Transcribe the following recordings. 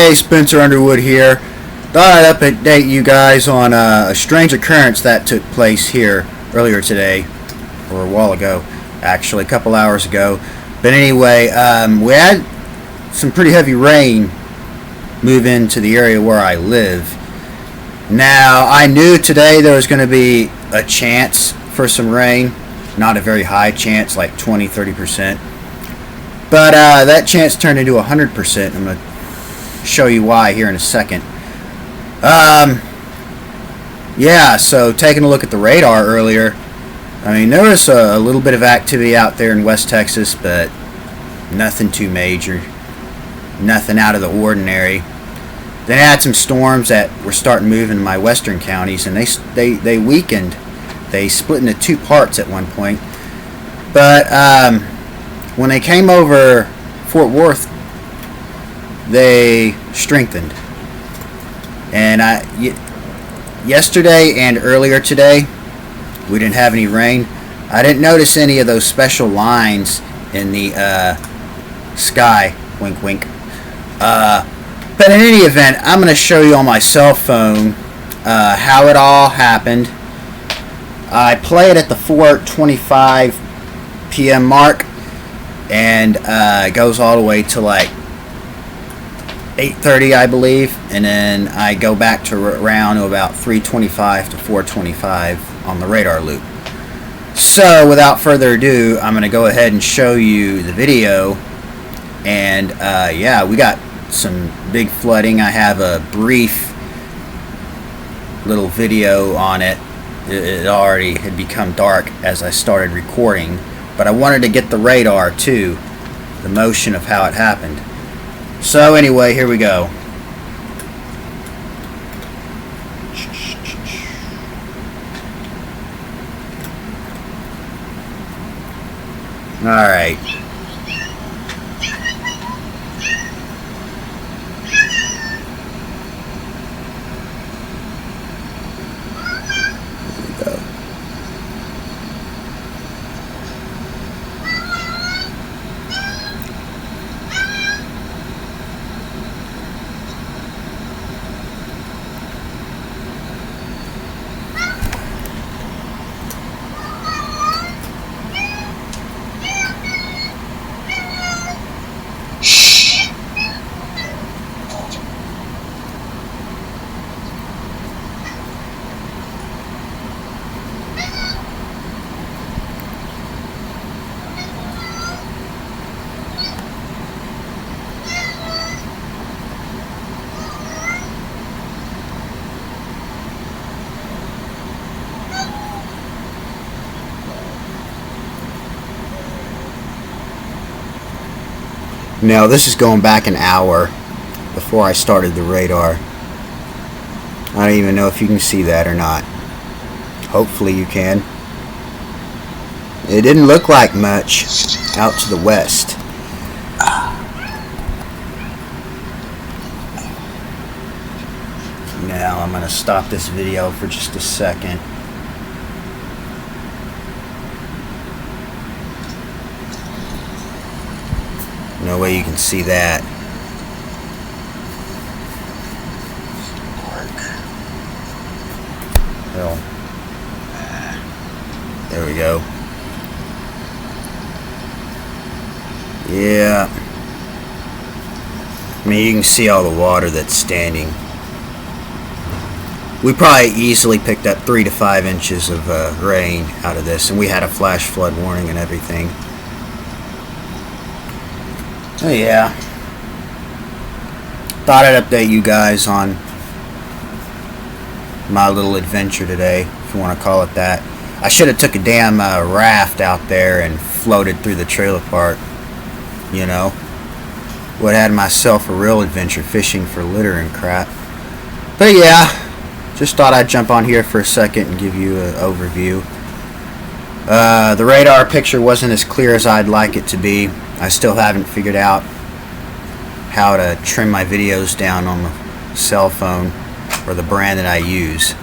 Hey, Spencer Underwood here. Thought I'd update you guys on a strange occurrence that took place here earlier today, or a while ago, actually, a couple hours ago. But anyway, we had some pretty heavy rain move into the area where I live. Now, I knew today there was going to be a chance for some rain, not a very high chance, like 20-30%. But that chance turned into 100%. I'm going to show you why here in a second. Yeah, so taking a look at the radar earlier, I mean, there was a little bit of activity out there in West Texas, but nothing too major, nothing out of the ordinary. Then I had some storms that were starting to move into my western counties, and they weakened. They split into two parts at one point. But when they came over Fort Worth, they strengthened. And yesterday and earlier today, we didn't have any rain. I didn't notice any of those special lines in the sky. Wink, wink. But in any event, I'm going to show you on my cell phone how it all happened. I play it at the 4:25 p.m. mark, and it goes all the way to like 8:30, I believe, and then I go back to around about 3:25 to 4:25 on the radar loop. So without further ado, I'm going to go ahead and show you the video. And yeah, we got some big flooding. I have a brief little video on it. It already had become dark as I started recording, but I wanted to get the radar too, the motion of how it happened. So anyway, here we go. All right. Now this is going back an hour before I started the radar. I don't even know if you can see that or not. Hopefully you can. It didn't look like much out to the west. Now I'm going to stop this video for just a second. No way you can see that. Well, there we go. Yeah. I mean, you can see all the water that's standing. We probably easily picked up 3 to 5 inches of rain out of this, and we had a flash flood warning and everything. Oh yeah, thought I'd update you guys on my little adventure today, if you want to call it that. I should have took a damn raft out there and floated through the trailer park, you know. Would have had myself a real adventure fishing for litter and crap. But yeah, just thought I'd jump on here for a second and give you an overview. The radar picture wasn't as clear as I'd like it to be. I still haven't figured out how to trim my videos down on the cell phone or the brand that I use.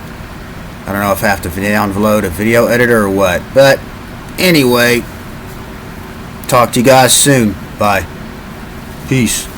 I don't know if I have to download a video editor or what. But anyway, talk to you guys soon. Bye. Peace.